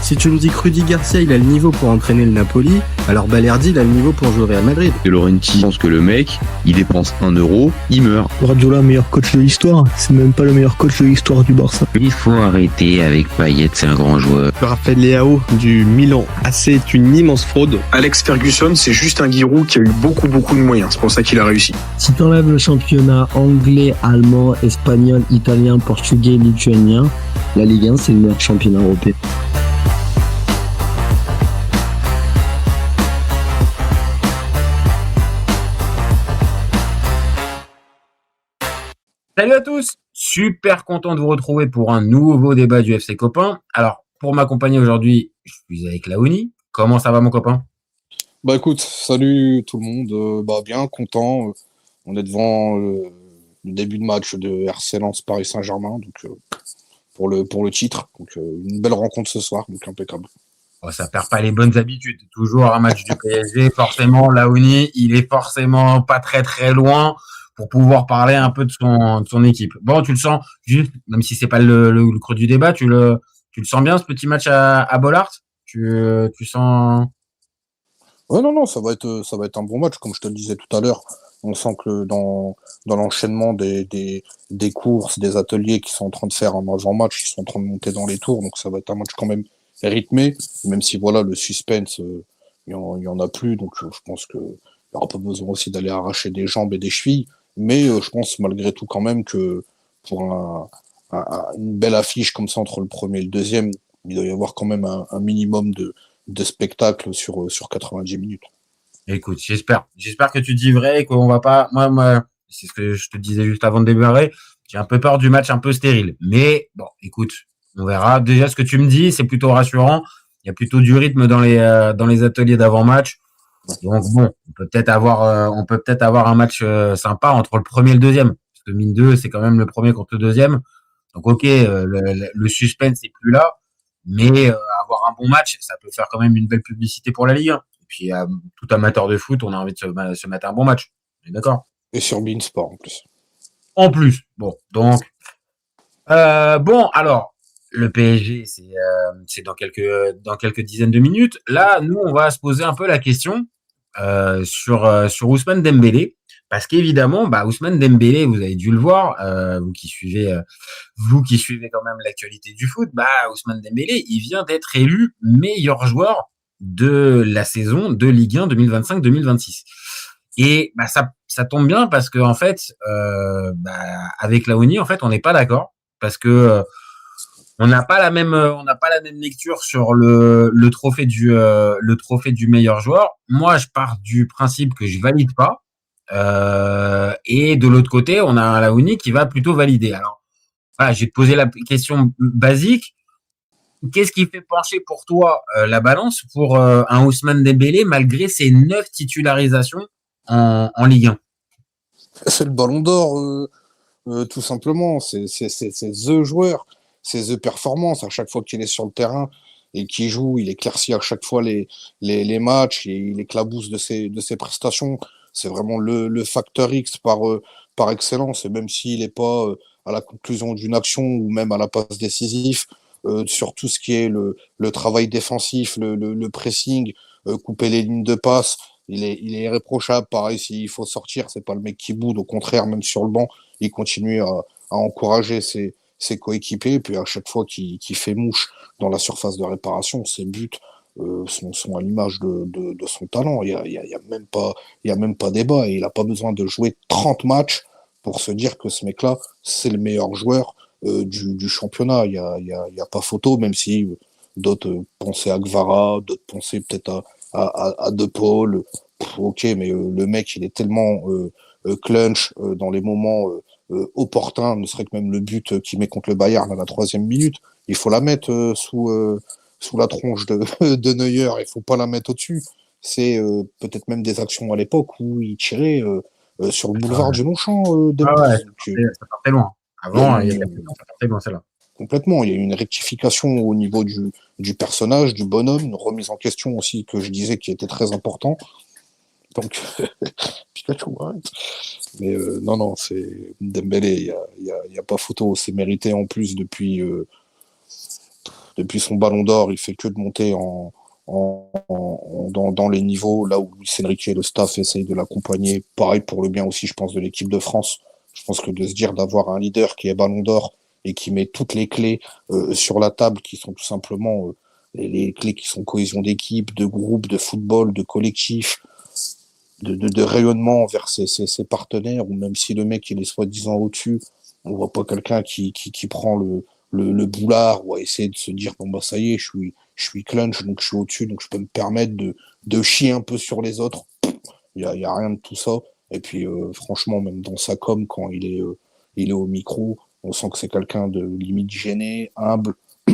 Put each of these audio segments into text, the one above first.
Si tu nous dis que Rudy Garcia il a le niveau pour entraîner le Napoli, alors Balerdi il a le niveau pour jouer au Real Madrid. De Laurenti pense que le mec, il dépense 1 euro, il meurt. Guardiola, meilleur coach de l'histoire, c'est même pas le meilleur coach de l'histoire du Barça. Il faut arrêter avec Payet, c'est un grand joueur. Raphaël Leao du Milan, c'est une immense fraude. Alex Ferguson, c'est juste un Giroud qui a eu beaucoup de moyens, c'est pour ça qu'il a réussi. Si t'enlèves le championnat anglais, allemand, espagnol, italien, portugais, lituanien, la Ligue 1 c'est le meilleur championnat européen. Salut à tous, super content de vous retrouver pour un nouveau débat du FC Copain. Alors, pour m'accompagner aujourd'hui, je suis avec Laouni. Comment ça va mon copain ? Bah écoute, salut tout le monde, bien content. On est devant le début de match de RC Lens Paris Saint-Germain, donc pour le titre. Donc une belle rencontre ce soir, donc impeccable. Oh, ça perd pas les bonnes habitudes. Toujours un match du PSG, forcément, Laouni, il est forcément pas très loin pour pouvoir parler un peu de son équipe. Bon, tu le sens, juste, même si c'est pas le creux du débat, tu le sens bien ce petit match à Bollaert ? Tu sens... Ouais, non, ça va être un bon match, comme je te le disais tout à l'heure. On sent que dans l'enchaînement des courses, des ateliers qui sont en train de faire un avant-match, ils sont en train de monter dans les tours, donc ça va être un match quand même rythmé, même si voilà, le suspense, il y en a plus, donc je pense que il n'y aura pas besoin aussi d'aller arracher des jambes et des chevilles, mais je pense malgré tout quand même que pour une belle affiche comme ça entre le premier et le deuxième, il doit y avoir quand même un minimum de spectacle sur 90 minutes. Écoute, j'espère que tu dis vrai et qu'on va pas, moi, c'est ce que je te disais juste avant de démarrer, j'ai un peu peur du match un peu stérile, mais bon, écoute, on verra. Déjà, ce que tu me dis, c'est plutôt rassurant. Il y a plutôt du rythme dans les ateliers d'avant-match. Donc bon, on peut peut-être avoir un match sympa entre le premier et le deuxième. Parce que mine 2, c'est quand même le premier contre le deuxième. Donc ok, le suspense n'est plus là. Mais avoir un bon match, ça peut faire quand même une belle publicité pour la Ligue 1. Et puis, tout amateur de foot, on a envie de se mettre un bon match. On est d'accord ? Et sur beIN Sport en plus. En plus. Bon, donc... alors, le PSG, c'est dans quelques dizaines de minutes. Là, nous, on va se poser un peu la question sur Ousmane Dembélé. Parce qu'évidemment, Ousmane Dembélé, vous avez dû le voir, vous qui suivez quand même l'actualité du foot, Ousmane Dembélé, il vient d'être élu meilleur joueur de la saison de Ligue 1 2025-2026. Et ça tombe bien parce que en fait, avec Laouni, en fait, on n'est pas d'accord parce que on n'a pas la même lecture sur le trophée du meilleur joueur. Moi, je pars du principe que je valide pas. Et de l'autre côté, on a un Laouni qui va plutôt valider. Alors, voilà, je vais te poser la question basique. Qu'est-ce qui fait pencher pour toi la balance pour un Ousmane Dembélé malgré ses 9 titularisations en Ligue 1 ? C'est le Ballon d'Or, tout simplement. C'est the joueur, c'est the performance. À chaque fois qu'il est sur le terrain et qu'il joue, il éclaircit à chaque fois les matchs et il éclabousse de ses prestations. C'est vraiment le facteur X par excellence. Et même s'il n'est pas à la conclusion d'une action ou même à la passe décisive, sur tout ce qui est le travail défensif, le pressing, couper les lignes de passe, il est irréprochable. Pareil, s'il faut sortir, c'est pas le mec qui boude. Au contraire, même sur le banc, il continue à encourager ses coéquipiers. Et puis à chaque fois qu'il fait mouche dans la surface de réparation, ses buts sont à l'image de son talent. Il y a même pas débat. Et il n'a pas besoin de jouer 30 matchs pour se dire que ce mec-là, c'est le meilleur joueur du championnat. Il y a pas photo, même si d'autres pensaient à Gvara, d'autres pensaient peut-être à De Paul. Ok, mais le mec, il est tellement clutch dans les moments opportuns, ne serait que même le but qu'il met contre le Bayern à la 3e minute, il faut la mettre sous la tronche de Neuer, il faut pas la mettre au-dessus. C'est peut-être même des actions à l'époque où il tirait sur le boulevard du Longchamp. Ça partait loin. Avant, ça partait loin, celle-là. Complètement. Il y a eu une rectification au niveau du personnage, du bonhomme, une remise en question aussi que je disais qui était très important. Donc, Pikachu, arrête. Mais non, c'est Dembélé, il y a pas photo. C'est mérité en plus depuis depuis son ballon d'or, il fait que de monter dans les niveaux, là où Luis Enrique et le staff essayent de l'accompagner. Pareil pour le bien aussi, je pense, de l'équipe de France. Je pense que de se dire d'avoir un leader qui est ballon d'or et qui met toutes les clés sur la table, qui sont tout simplement les clés qui sont cohésion d'équipe, de groupe, de football, de collectif, de rayonnement envers ses partenaires, ou même si le mec il est soi-disant au-dessus, on voit pas quelqu'un qui prend le boulard ou à essayer de se dire bon bah ça y est, je suis clutch, donc je suis au-dessus, donc je peux me permettre de chier un peu sur les autres. Il y a rien de tout ça. Et puis franchement, même dans sa com, quand il est au micro, on sent que c'est quelqu'un de limite gêné, humble.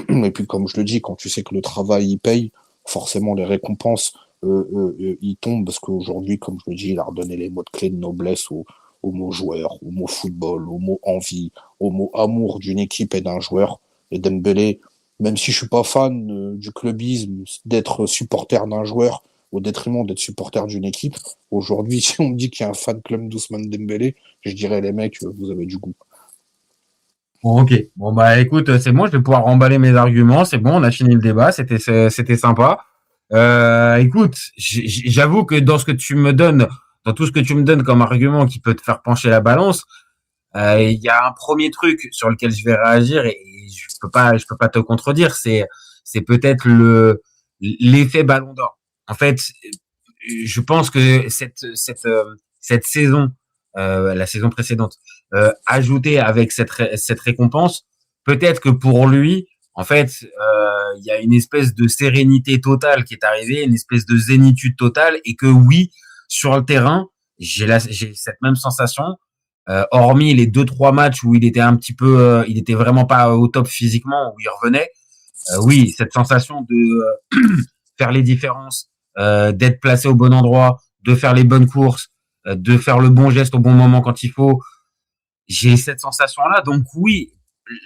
Et puis comme je le dis, quand tu sais que le travail il paye, forcément les récompenses ils tombent, parce qu'aujourd'hui, comme je le dis, il a redonné les mots de clé de noblesse au mot joueur, au mot football, au mot envie, au mot amour d'une équipe et d'un joueur. Et Dembélé, même si je suis pas fan du clubisme, d'être supporter d'un joueur au détriment d'être supporter d'une équipe, aujourd'hui, si on me dit qu'il y a un fan club d'Ousmane Dembélé, je dirais les mecs, vous avez du goût. Bon, ok. Bon, bah, écoute, c'est bon, je vais pouvoir remballer mes arguments. C'est bon, on a fini le débat. C'était sympa. Écoute, j'avoue que dans tout ce que tu me donnes comme argument qui peut te faire pencher la balance, il y a un premier truc sur lequel je vais réagir et je peux pas te contredire. C'est peut-être l'effet Ballon d'Or. En fait, je pense que cette saison, la saison précédente, ajoutée avec cette récompense, peut-être que pour lui, en fait, il y a une espèce de sérénité totale qui est arrivée, une espèce de zénitude totale, et que oui, sur le terrain, j'ai cette même sensation, hormis les 2-3 matchs où il était vraiment pas au top physiquement, où il revenait. Oui, cette sensation de faire les différences, d'être placé au bon endroit, de faire les bonnes courses, de faire le bon geste au bon moment quand il faut. J'ai cette sensation-là. Donc oui,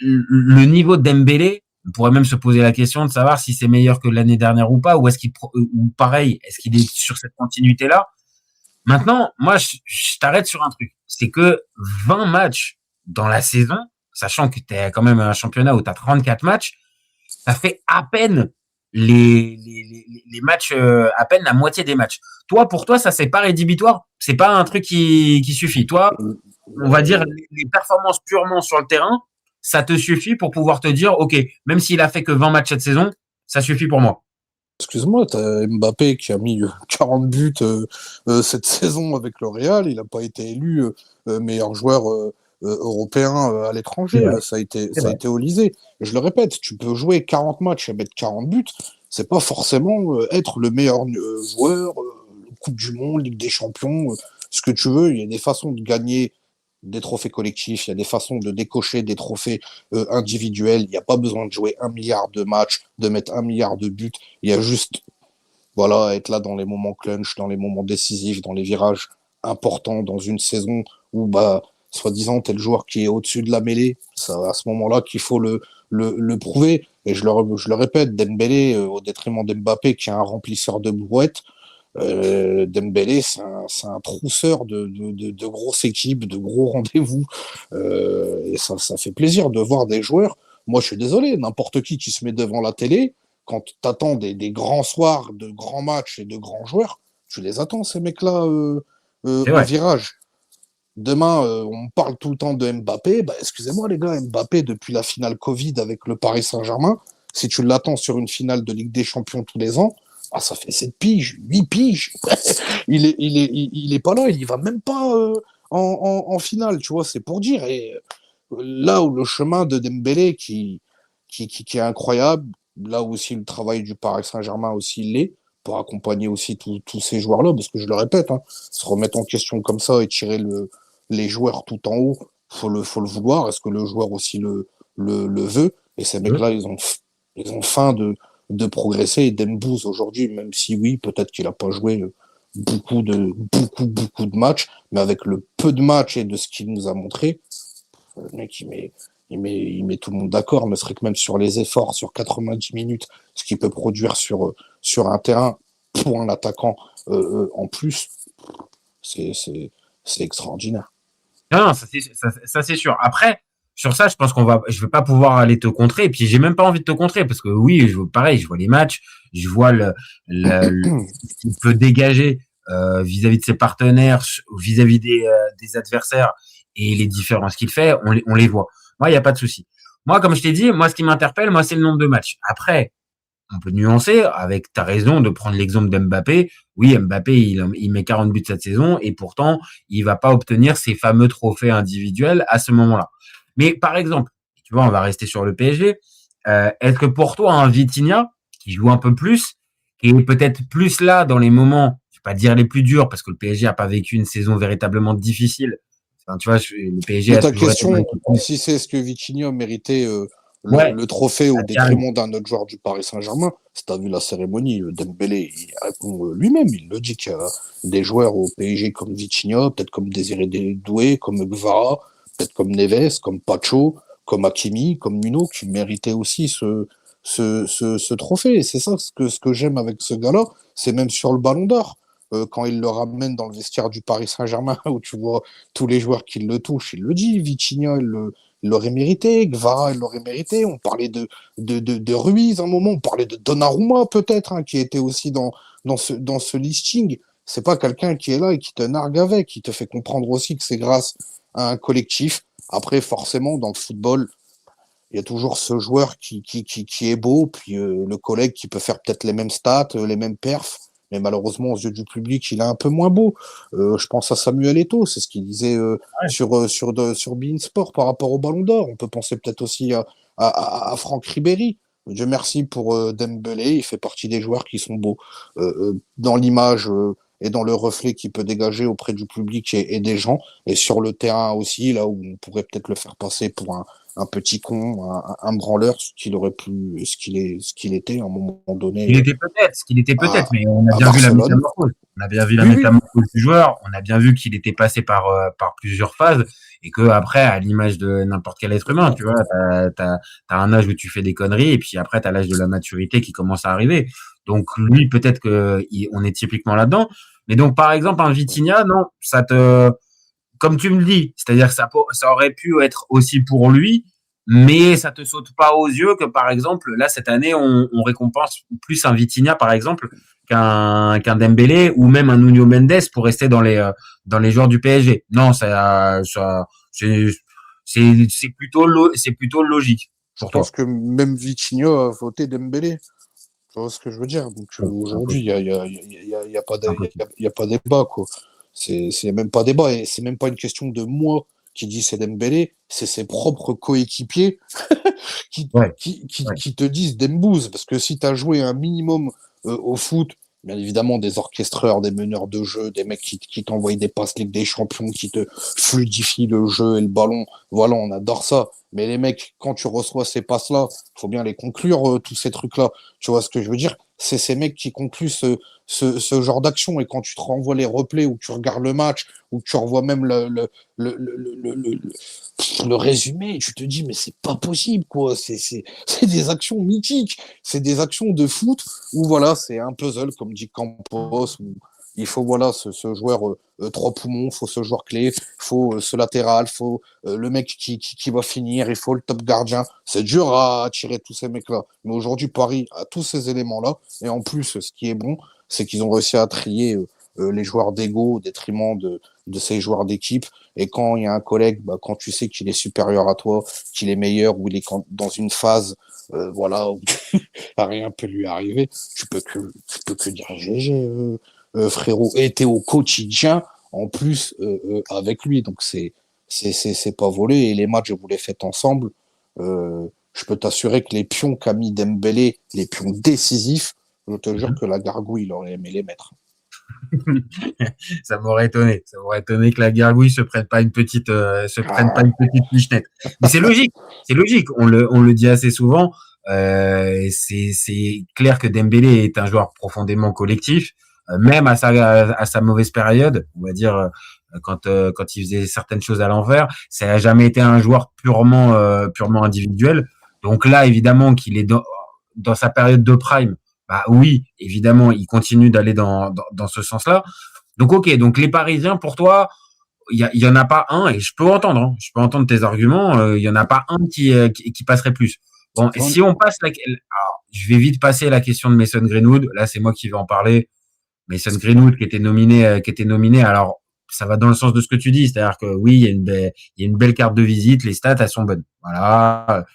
le niveau de Dembélé, on pourrait même se poser la question de savoir si c'est meilleur que l'année dernière ou pas, ou ou pareil, est-ce qu'il est sur cette continuité-là. Maintenant, moi, je t'arrête sur un truc. C'est que 20 matchs dans la saison, sachant que t'es quand même un championnat où t'as 34 matchs, ça fait à peine les matchs, à peine la moitié des matchs. Pour toi, ça, c'est pas rédhibitoire? C'est pas un truc qui suffit? Toi, on va dire les performances purement sur le terrain, ça te suffit pour pouvoir te dire, ok, même s'il a fait que 20 matchs cette saison, ça suffit pour moi. Excuse-moi, t'as Mbappé qui a mis 40 buts cette saison avec le Real. Il n'a pas été élu meilleur joueur européen à l'étranger. Ça a été au Lisée. Je le répète, tu peux jouer 40 matchs et mettre 40 buts. C'est pas forcément être le meilleur joueur, Coupe du Monde, Ligue des Champions, ce que tu veux. Il y a des façons de gagner des trophées collectifs, il y a des façons de décocher des trophées individuels. Il n'y a pas besoin de jouer 1 milliard de matchs, de mettre 1 milliard de buts. Il y a juste, voilà, être là dans les moments clutch, dans les moments décisifs, dans les virages importants, dans une saison où, bah, soi-disant, t'es le joueur qui est au-dessus de la mêlée. C'est à ce moment-là qu'il faut le prouver. Et je le répète, Dembélé, au détriment d'Mbappé, qui est un remplisseur de brouettes, Dembélé, c'est un trousseur de grosses équipes, de gros rendez-vous. Et ça fait plaisir de voir des joueurs. Moi, je suis désolé, n'importe qui se met devant la télé, quand t'attends des grands soirs, de grands matchs et de grands joueurs, tu les attends, ces mecs-là, au virage. Demain, on parle tout le temps de Mbappé. Bah, excusez-moi, les gars, Mbappé, depuis la finale Covid avec le Paris Saint-Germain, si tu l'attends sur une finale de Ligue des Champions tous les ans, ah, ça fait 7 piges, 8 piges. il est pas là, il y va même pas en finale, tu vois, c'est pour dire. Et là où le chemin de Dembélé qui est incroyable, là où aussi le travail du Paris Saint-Germain aussi l'est, pour accompagner aussi tous ces joueurs-là, parce que je le répète, hein, se remettre en question comme ça et tirer les joueurs tout en haut, faut le vouloir. Est-ce que le joueur aussi le veut? Et ces mecs-là, ils ont faim de progresser. Et Dembouz aujourd'hui, même si oui, peut-être qu'il a pas joué beaucoup de matchs, mais avec le peu de matchs et de ce qu'il nous a montré, le mec il met tout le monde d'accord, ne serait que même sur les efforts, sur 90 minutes, ce qu'il peut produire sur un terrain pour un attaquant en plus, c'est extraordinaire. Non, ça c'est sûr. Après, sur ça, je pense je vais pas pouvoir aller te contrer. Et puis, j'ai même pas envie de te contrer parce que oui, pareil, je vois les matchs, je vois ce qu'il peut dégager vis-à-vis de ses partenaires, vis-à-vis des adversaires et les différences qu'il fait, on les voit. Moi, il y a pas de souci. Moi, comme je t'ai dit, moi, ce qui m'interpelle, moi, c'est le nombre de matchs. Après, on peut nuancer avec, t'as raison de prendre l'exemple d'Mbappé. Oui, Mbappé, il met 40 buts cette saison et pourtant, il va pas obtenir ces fameux trophées individuels à ce moment-là. Mais par exemple, tu vois, on va rester sur le PSG. Est-ce que pour toi, un Vitinha qui joue un peu plus, qui est peut-être plus là dans les moments, je vais pas dire les plus durs parce que le PSG a pas vécu une saison véritablement difficile. Enfin, tu vois, le PSG Mais a ta toujours été question, si c'est est-ce que Vitinha méritait Ouais. le trophée au Ah, détriment d'un autre joueur du Paris Saint-Germain, si t'as vu la cérémonie, Dembélé, il répond lui-même, il le dit qu'il y a des joueurs au PSG comme Vitinha, peut-être comme Désiré Doué, comme Gvara, peut-être comme Neves, comme Pacho, comme Hakimi, comme Nuno, qui méritaient aussi ce trophée. Et c'est ça ce que j'aime avec ce gars-là, c'est même sur le Ballon d'Or. Quand il le ramène dans le vestiaire du Paris Saint-Germain, où tu vois tous les joueurs qui le touchent, il le dit, Vitinha, il l'aurait mérité, Gvara, il l'aurait mérité. On parlait de Ruiz à un moment, on parlait de Donnarumma peut-être, hein, qui était aussi dans ce listing. C'est pas quelqu'un qui est là et qui te nargue avec, qui te fait comprendre aussi que c'est grâce à un collectif. Après, forcément, dans le football, il y a toujours ce joueur qui est beau, puis le collègue qui peut faire peut-être les mêmes stats, les mêmes perfs. Mais malheureusement, aux yeux du public, il est un peu moins beau. Je pense à Samuel Eto'o, c'est ce qu'il disait sur beIN Sport par rapport au Ballon d'Or. On peut penser peut-être aussi à Franck Ribéry. Dieu merci pour Dembélé, il fait partie des joueurs qui sont beaux dans l'image et dans le reflet qu'il peut dégager auprès du public et des gens. Et sur le terrain aussi, là où on pourrait peut-être le faire passer pour un petit con, un branleur, ce qu'il était à un moment donné. Ce qu'il était peut-être, mais on a bien vu la métamorphose. On a bien vu la métamorphose du joueur. On a bien vu qu'il était passé par plusieurs phases et que après, à l'image de n'importe quel être humain, tu vois, t'as un âge où tu fais des conneries et puis après, t'as l'âge de la maturité qui commence à arriver. Donc lui, peut-être on est typiquement là-dedans. Mais donc, par exemple, un Vitinha, non, comme tu me le dis, c'est-à-dire que ça aurait pu être aussi pour lui, mais ça te saute pas aux yeux que, par exemple, là, cette année, on récompense plus un Vitinha, par exemple, qu'un Dembélé ou même un Nuno Mendes pour rester dans les joueurs du PSG. Non, c'est plutôt logique. Je pense que même Vitinha a voté Dembélé. Tu vois ce que je veux dire? Donc aujourd'hui, il y a pas débat, quoi. C'est même pas débat et c'est même pas une question de moi qui dit c'est Dembélé, c'est ses propres coéquipiers qui te disent Dembouz, parce que si tu as joué un minimum au foot, bien évidemment des orchestreurs, des meneurs de jeu, des mecs qui t'envoient des passes Ligue des Champions, qui te fluidifient le jeu et le ballon, voilà, on adore ça. Mais les mecs, quand tu reçois ces passes-là, faut bien les conclure, tous ces trucs-là. Tu vois ce que je veux dire? C'est ces mecs qui concluent ce genre d'action. Et quand tu te renvoies les replays, ou tu regardes le match, ou tu revois même le résumé, tu te dis, mais c'est pas possible, quoi. C'est des actions mythiques. C'est des actions de foot où, voilà, c'est un puzzle, comme dit Campos, où il faut, voilà, ce joueur trois poumons, il faut ce joueur clé, il faut ce latéral, il faut le mec qui va finir, il faut le top gardien. C'est dur à attirer tous ces mecs-là. Mais aujourd'hui, Paris a tous ces éléments-là. Et en plus, ce qui est bon, c'est qu'ils ont réussi à trier les joueurs d'ego au détriment de ces joueurs d'équipe. Et quand il y a un collègue, quand tu sais qu'il est supérieur à toi, qu'il est meilleur, ou il est dans une phase voilà, où rien peut lui arriver, tu peux que dire GG, frérot, était au quotidien en plus avec lui, donc c'est pas volé. Et les matchs, vous les faites ensemble, je peux t'assurer que les pions qu'a mis Dembélé, les pions décisifs, je te jure que la gargouille, il aurait aimé les mettre. Ça m'aurait étonné que la gargouille se prenne pas une petite pichenette. Mais c'est logique, on le dit assez souvent. C'est clair que Dembélé est un joueur profondément collectif. Même à sa mauvaise période, on va dire, quand il faisait certaines choses à l'envers, ça n'a jamais été un joueur purement individuel. Donc là, évidemment, qu'il est dans sa période de prime, bah oui, évidemment, il continue d'aller dans ce sens-là. Donc ok, donc les Parisiens, pour toi, il y en a pas un, et je peux entendre, hein, je peux entendre tes arguments, il y en a pas un qui passerait plus. Bon, et si on passe alors, je vais vite passer la question de Mason Greenwood. Là, c'est moi qui vais en parler. Mason Greenwood qui était nominé. Alors, ça va dans le sens de ce que tu dis, c'est-à-dire que oui, il y a une belle carte de visite, les stats, elles sont bonnes. Voilà.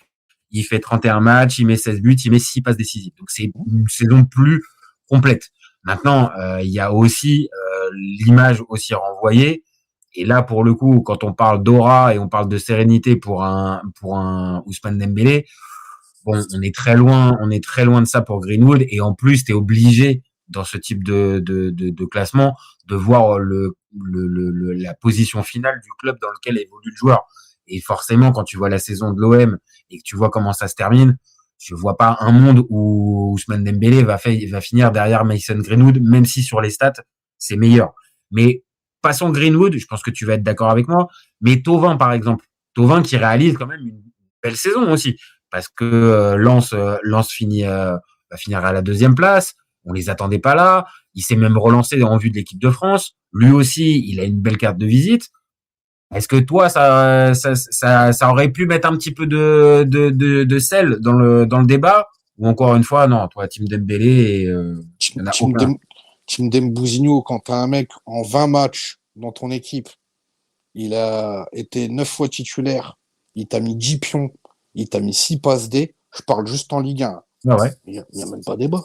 Il fait 31 matchs, il met 16 buts, il met 6 passes décisives. Donc, c'est une saison plus complète. Maintenant, il y a aussi l'image aussi renvoyée. Et là, pour le coup, quand on parle d'aura et on parle de sérénité pour un Ousmane Dembélé, bon, on est très loin de ça pour Greenwood. Et en plus, tu es obligé dans ce type de classement de voir la position finale du club dans lequel évolue le joueur. Et forcément, quand tu vois la saison de l'OM et que tu vois comment ça se termine, je vois pas un monde où Ousmane Dembélé va finir derrière Mason Greenwood, même si sur les stats, c'est meilleur. Mais passons Greenwood, je pense que tu vas être d'accord avec moi, mais Thauvin, par exemple. Thauvin qui réalise quand même une belle saison aussi, parce que Lens va finir à la 2e place. On les attendait pas là. Il s'est même relancé en vue de l'équipe de France. Lui aussi, il a une belle carte de visite. Est-ce que toi, ça aurait pu mettre un petit peu de sel dans le débat, ou encore une fois, non, toi, Team Dembélé, Team Dembouzinho, quand t'as un mec en 20 matchs dans ton équipe, il a été 9 fois titulaire, il t'a mis 10 pions, il t'a mis 6 passes D, je parle juste en Ligue 1. Ah ouais. Il n'y a même pas débat.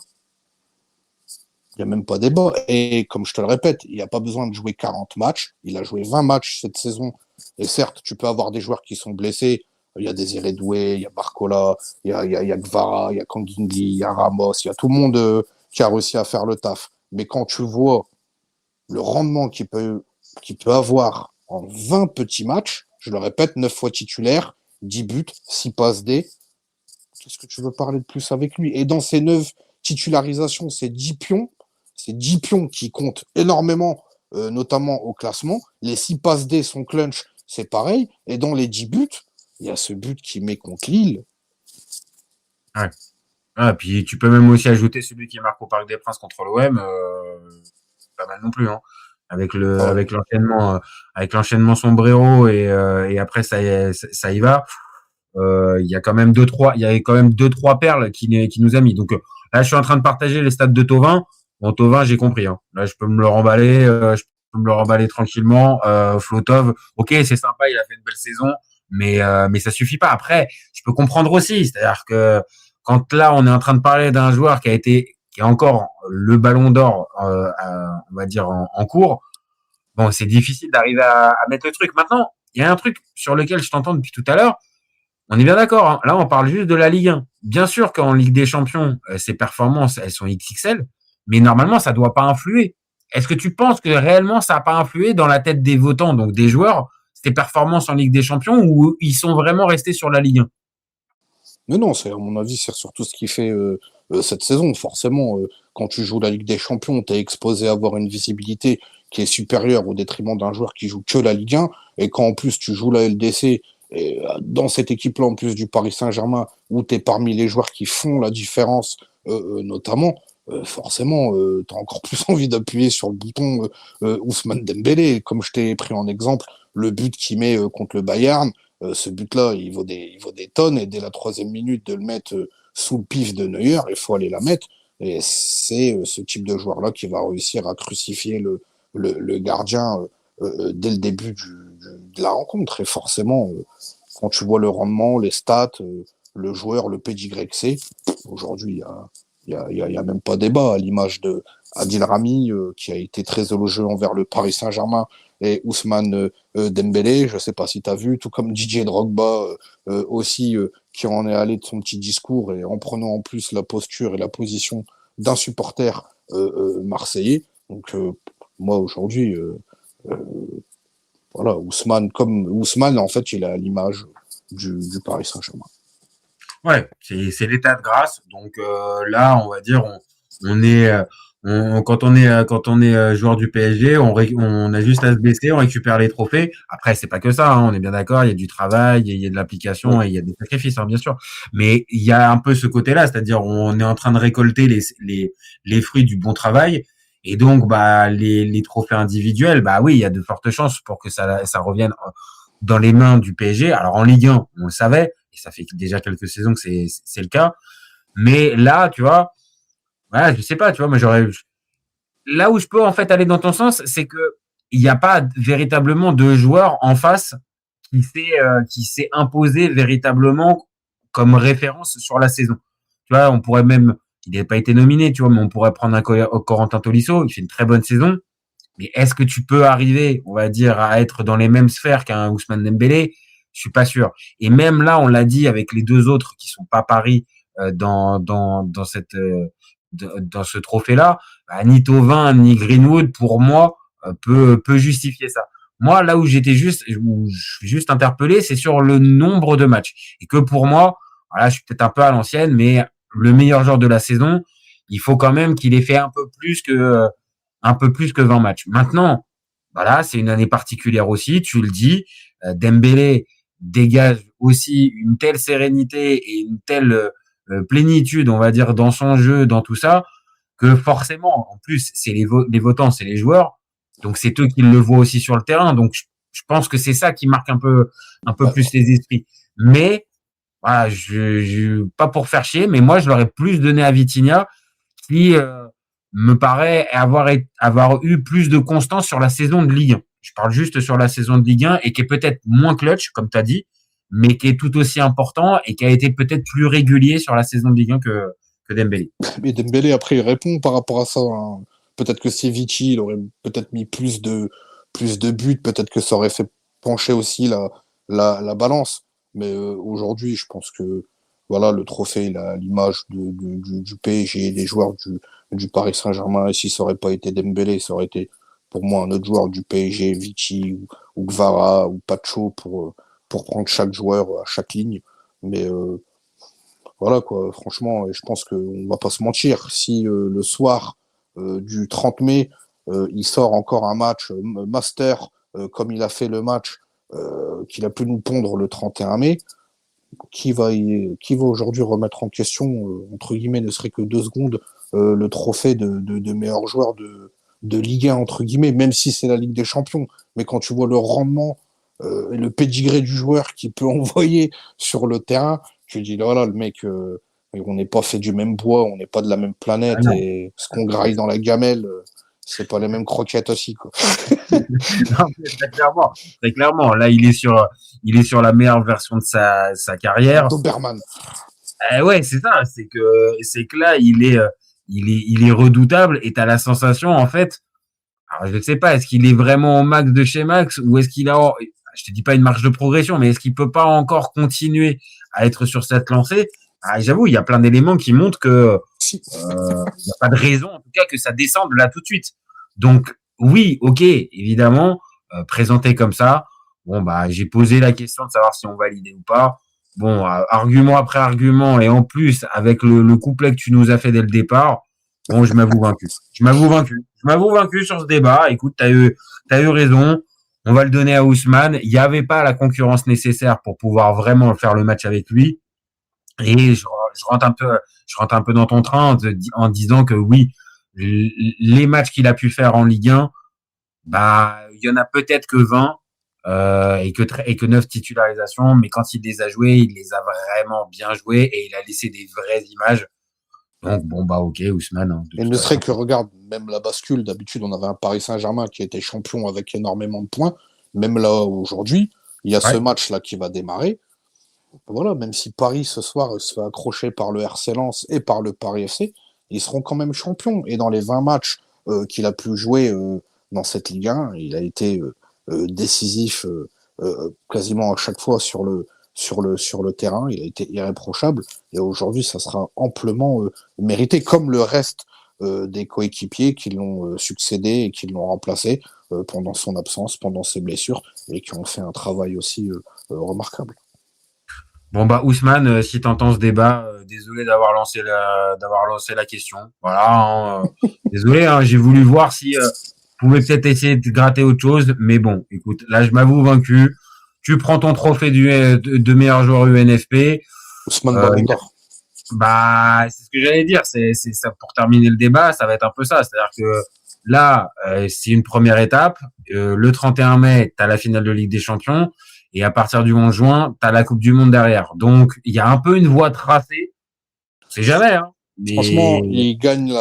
Il n'y a même pas débat. Et comme je te le répète, il n'y a pas besoin de jouer 40 matchs. Il a joué 20 matchs cette saison. Et certes, tu peux avoir des joueurs qui sont blessés. Il y a Désiré Doué, il y a Barcola, il y a Gvara, il y a Kangindi, il y a Ramos, il y a tout le monde qui a réussi à faire le taf. Mais quand tu vois le rendement qu'il peut avoir en 20 petits matchs, je le répète, 9 fois titulaire, 10 buts, 6 passes D, qu'est-ce que tu veux parler de plus avec lui? Et dans ces 9 titularisations, c'est 10 pions qui comptent énormément, notamment au classement. Les 6 passes D, son clutch, c'est pareil. Et dans les 10 buts, il y a ce but qu'il met contre Lille. Ouais. Ah, puis tu peux même aussi ajouter celui qui marque au Parc des Princes contre l'OM, pas mal non plus, hein. Avec l'enchaînement sombrero et après ça y va. Il y a quand même 2-3 perles qui nous a mis. Donc là, je suis en train de partager les stats de Thauvin. Bon, Thauvin, j'ai compris, hein. Là, je peux me le remballer tranquillement. Flotov, ok, c'est sympa, il a fait une belle saison, mais ça suffit pas. Après, je peux comprendre aussi, c'est-à-dire que quand là, on est en train de parler d'un joueur qui est encore le Ballon d'Or, on va dire en cours. Bon, c'est difficile d'arriver à mettre le truc. Maintenant, il y a un truc sur lequel je t'entends depuis tout à l'heure. On est bien d'accord, hein. Là, on parle juste de la Ligue 1. Bien sûr qu'en Ligue des Champions, ces performances, elles sont XXL, mais normalement, ça doit pas influer. Est-ce que tu penses que réellement, ça n'a pas influé dans la tête des votants, donc des joueurs, ces performances en Ligue des Champions, ou ils sont vraiment restés sur la Ligue 1? Mais non, à mon avis, c'est surtout ce qui fait cette saison. Forcément, quand tu joues la Ligue des Champions, tu es exposé à avoir une visibilité qui est supérieure au détriment d'un joueur qui joue que la Ligue 1. Et quand en plus tu joues la LDC, et dans cette équipe-là, en plus du Paris Saint-Germain, où tu es parmi les joueurs qui font la différence, notamment, forcément, tu as encore plus envie d'appuyer sur le bouton Ousmane Dembélé. Comme je t'ai pris en exemple, le but qu'il met contre le Bayern, ce but-là, il vaut des tonnes, et dès la 3e minute, de le mettre sous le pif de Neuer, il faut aller la mettre. Et c'est ce type de joueur-là qui va réussir à crucifier le gardien dès le début de la rencontre. Et forcément, quand tu vois le rendement, les stats, le joueur, le pédigré que c'est, aujourd'hui, il y a même pas débat, à l'image de Adil Rami, qui a été très élogieux envers le Paris Saint-Germain, et Ousmane Dembélé, je sais pas si tu as vu, tout comme Didier Drogba aussi, qui en est allé de son petit discours, et en prenant en plus la posture et la position d'un supporter marseillais. Donc moi aujourd'hui, voilà, Ousmane, en fait, il a l'image du Paris Saint-Germain. Ouais, c'est l'état de grâce. Donc là, on va dire, quand on est joueur du PSG, on a juste à se baisser, on récupère les trophées. Après, c'est pas que ça, hein, on est bien d'accord. Il y a du travail, il y a de l'application et il y a des sacrifices, hein, bien sûr. Mais il y a un peu ce côté-là, c'est-à-dire on est en train de récolter les fruits du bon travail. Et donc, bah, les trophées individuels, bah oui, il y a de fortes chances pour que ça revienne dans les mains du PSG. Alors, en Ligue 1, on le savait, et ça fait déjà quelques saisons que c'est le cas. Mais là, tu vois, voilà, je sais pas, tu vois, là où je peux en fait aller dans ton sens, c'est que il n'y a pas véritablement de joueur en face qui s'est imposé véritablement comme référence sur la saison. Tu vois, on pourrait même, il n'a pas été nominé, tu vois, mais on pourrait prendre un Corentin Tolisso, il fait une très bonne saison. Mais est-ce que tu peux arriver, on va dire, à être dans les mêmes sphères qu'un Ousmane Dembélé? Je suis pas sûr. Et même là, on l'a dit avec les deux autres qui sont pas Paris dans ce trophée-là, bah, ni Thauvin ni Greenwood pour moi peut justifier ça. Moi, là où je suis juste interpellé, c'est sur le nombre de matchs. Et que pour moi, voilà, je suis peut-être un peu à l'ancienne, mais le meilleur joueur de la saison, il faut quand même qu'il ait fait un peu plus que 20 matchs. Maintenant, voilà, c'est une année particulière aussi, tu le dis. Dembélé dégage aussi une telle sérénité et une telle plénitude, on va dire, dans son jeu, dans tout ça, que forcément, en plus, c'est les votants, c'est les joueurs, donc c'est eux qui le voient aussi sur le terrain. Donc, je pense que c'est ça qui marque un peu plus les esprits. Mais voilà, pas pour faire chier, mais moi, je l'aurais plus donné à Vitinha, qui me paraît avoir eu plus de constance sur la saison de Ligue 1. Je parle juste sur la saison de Ligue 1 et qui est peut-être moins clutch, comme tu as dit, mais qui est tout aussi important et qui a été peut-être plus régulier sur la saison de Ligue 1 que Dembélé. Mais Dembélé, après, il répond par rapport à ça. Hein. Peut-être que si Vichy, il aurait peut-être mis plus de buts, peut-être que ça aurait fait pencher aussi la balance. Mais aujourd'hui, je pense que voilà, le trophée, il a l'image du PSG et des joueurs du Paris Saint-Germain. Et si ça aurait pas été Dembélé, ça aurait été pour moi un autre joueur du PSG, Vichy ou Gvara ou Pacho pour prendre chaque joueur à chaque ligne. Mais voilà quoi, franchement, je pense qu'on va pas se mentir. Si le soir du 30 mai, il sort encore un match master comme il a fait le match qu'il a pu nous pondre le 31 mai, qui va aujourd'hui remettre en question, entre guillemets, ne serait que 2 secondes, le trophée de meilleur joueur de Ligue 1, entre guillemets, même si c'est la Ligue des Champions. Mais quand tu vois le rendement et le pédigré du joueur qui peut envoyer sur le terrain, tu dis, voilà, le mec, on n'est pas fait du même bois, on n'est pas de la même planète, et ce qu'on graille dans la gamelle, c'est pas les mêmes croquettes aussi, quoi. Non, très clairement. Là, il est sur la meilleure version de sa carrière. Doberman. Ouais, c'est ça. C'est que là, il est redoutable et t'as la sensation, en fait. Alors, je ne sais pas, est-ce qu'il est vraiment au max de chez Max ou est-ce qu'il a, je te dis pas une marge de progression, mais est-ce qu'il peut pas encore continuer à être sur cette lancée? J'avoue, il y a plein d'éléments qui montrent que il n'y a pas de raison, en tout cas, que ça descende là tout de suite. Donc, oui, ok, évidemment, présenté comme ça, bon, bah, j'ai posé la question de savoir si on validait ou pas. Bon, argument après argument, et en plus, avec le couplet que tu nous as fait dès le départ, bon, je m'avoue vaincu sur ce débat. Écoute, t'as eu raison. On va le donner à Ousmane. Il n'y avait pas la concurrence nécessaire pour pouvoir vraiment faire le match avec lui. Et je rentre un peu dans ton train en disant que oui, les matchs qu'il a pu faire en Ligue 1, bah, il y en a peut-être que 20, et que 9 titularisations, mais quand il les a joués, il les a vraiment bien joués et il a laissé des vraies images. Donc, bon, bah, ok, Ousmane. Hein, et ne serait que, regarde, même la bascule, d'habitude, on avait un Paris Saint-Germain qui était champion avec énormément de points. Même là, aujourd'hui, il y a ce match-là qui va démarrer. Voilà, même si Paris, ce soir, se fait accrocher par le RC Lens et par le Paris FC, ils seront quand même champions. Et dans les 20 matchs qu'il a pu jouer dans cette Ligue 1, il a été décisif quasiment à chaque fois sur le terrain, il a été irréprochable, et aujourd'hui ça sera amplement mérité, comme le reste des coéquipiers qui l'ont succédé et qui l'ont remplacé pendant son absence, pendant ses blessures, et qui ont fait un travail aussi remarquable. Bon, bah, Ousmane, si t'entends ce débat, désolé d'avoir lancé la question. Voilà, hein, désolé, hein, j'ai voulu voir si pouvait peut-être essayer de gratter autre chose, mais bon, écoute, là je m'avoue vaincu. Tu prends ton trophée de meilleur joueur UNFP. Ousmane Ballon d'Or. Bah, c'est ce que j'allais dire. C'est ça pour terminer le débat, ça va être un peu ça. C'est-à-dire que Là, c'est une première étape. Le 31 mai, tu as la finale de Ligue des Champions. Et à partir du 11 juin, tu as la Coupe du Monde derrière. Donc, il y a un peu une voie tracée. On sait jamais, hein. Mais... Franchement, il gagne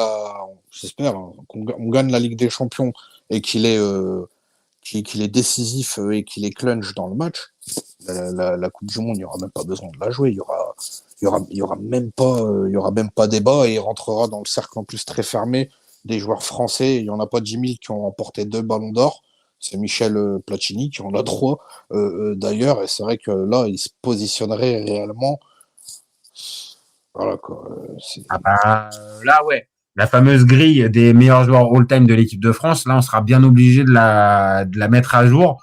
j'espère, hein, on gagne la Ligue des Champions et qu'il est décisif et qu'il est clutch dans le match. La Coupe du Monde, il n'y aura même pas besoin de la jouer. Il y aura même pas débat et il rentrera dans le cercle en plus très fermé des joueurs français. Il n'y en a pas 10 000 qui ont remporté 2 ballons d'or. C'est Michel Platini qui en a 3 d'ailleurs. Et c'est vrai que là, il se positionnerait réellement. Voilà quoi. Là, ouais. La fameuse grille des meilleurs joueurs all-time de l'équipe de France, là, on sera bien obligé de la mettre à jour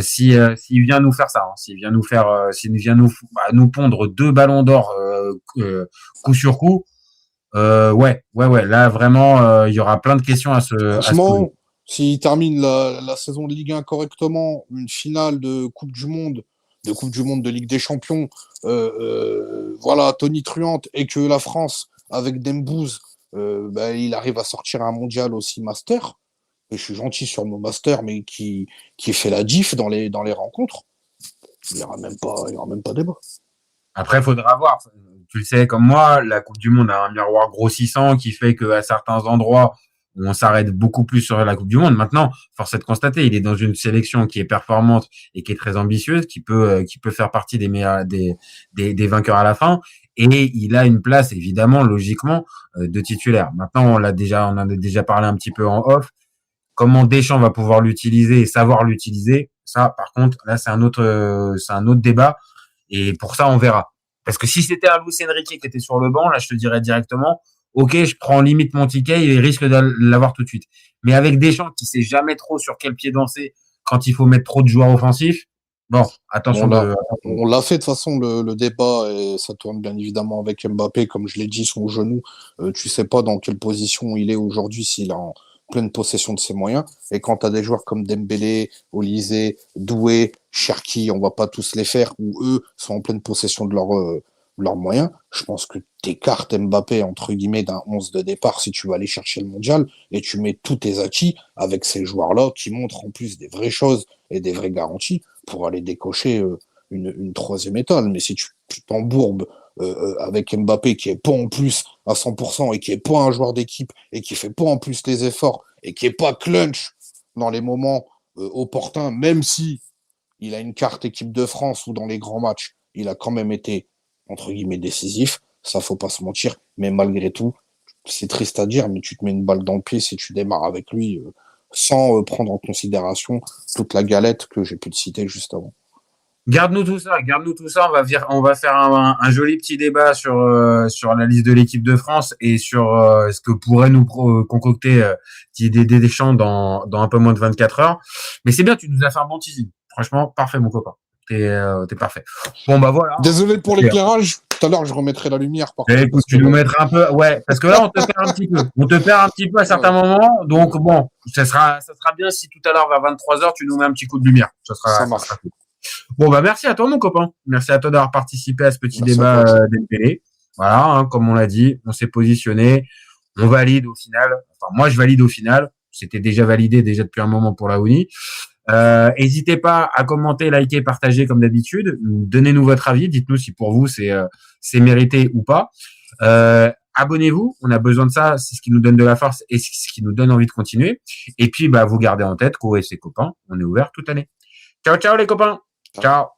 s'il vient nous faire ça. Hein. S'il vient nous pondre 2 ballons d'or coup sur coup. Ouais. Là, vraiment, il y aura plein de questions à se poser. S'il termine la saison de Ligue 1 correctement, une finale de Coupe du Monde de Ligue des Champions, voilà, tonitruante, et que la France, avec Dembouz, il arrive à sortir un mondial aussi master, et je suis gentil sur le mot master, mais qui fait la diff dans les rencontres, il n'y aura même pas débat. Après, il faudra voir. Tu le sais comme moi, la Coupe du Monde a un miroir grossissant qui fait qu'à certains endroits, on s'arrête beaucoup plus sur la Coupe du Monde. Maintenant, force est de constater, il est dans une sélection qui est performante et qui est très ambitieuse, qui peut faire partie des meilleurs, des vainqueurs à la fin. Et il a une place, évidemment, logiquement, de titulaire. Maintenant, on en a déjà parlé un petit peu en off. Comment Deschamps va pouvoir l'utiliser et savoir l'utiliser, ça, par contre, là, c'est un autre débat. Et pour ça, on verra. Parce que si c'était un Luis Enrique qui était sur le banc, là, je te dirais directement, ok, je prends limite mon ticket et risque de l'avoir tout de suite. Mais avec Deschamps qui sait jamais trop sur quel pied danser quand il faut mettre trop de joueurs offensifs, bon, attention. On l'a fait de toute façon le débat et ça tourne bien évidemment avec Mbappé, comme je l'ai dit, son genou. Tu sais pas dans quelle position il est aujourd'hui, s'il est en pleine possession de ses moyens. Et quand tu as des joueurs comme Dembélé, Olysée, Doué, Cherki, on va pas tous les faire, où eux sont en pleine possession de leurs moyens, je pense que t'écartes Mbappé entre guillemets d'un 11 de départ si tu vas aller chercher le mondial et tu mets tous tes acquis avec ces joueurs-là qui montrent en plus des vraies choses et des vraies garanties pour aller décocher une troisième étoile. Mais si tu t'embourbes avec Mbappé qui est pas en plus à 100% et qui est pas un joueur d'équipe et qui fait pas en plus les efforts et qui est pas clutch dans les moments opportuns, même si il a une carte équipe de France ou dans les grands matchs, il a quand même été entre guillemets décisif, ça faut pas se mentir, mais malgré tout, c'est triste à dire, mais tu te mets une balle dans le pied si tu démarres avec lui sans prendre en considération toute la galette que j'ai pu te citer juste avant. Garde-nous tout ça. On va faire un joli petit débat sur la liste de l'équipe de France et sur ce que pourrait nous concocter Deschamps dans un peu moins de 24 heures. Mais c'est bien, tu nous as fait un bon teasing. Franchement, parfait, mon copain. T'es parfait. Bon, bah voilà. Désolé pour l'éclairage. Tout à l'heure, je remettrai la lumière. Par contre, écoute, tu nous mettras un peu, ouais, parce que là, on te perd un petit peu. On te perd un petit peu à certains moments. Donc, bon, ça sera bien si tout à l'heure, vers 23h, tu nous mets un petit coup de lumière. Ça marche. Bon, bah, merci à toi, mon copain. Merci à toi d'avoir participé à ce petit débat d'NPL. Voilà, hein, comme on l'a dit, on s'est positionné. On valide au final. Enfin, moi, je valide au final. C'était déjà validé depuis un moment pour la Uni. N'hésitez pas à commenter, liker, partager comme d'habitude. Donnez-nous votre avis. Dites-nous si pour vous c'est mérité ou pas. Abonnez-vous. On a besoin de ça. C'est ce qui nous donne de la force et c'est ce qui nous donne envie de continuer. Et puis, vous gardez en tête qu'au FC Copain, on est ouvert toute l'année. Ciao, ciao les copains. Ciao.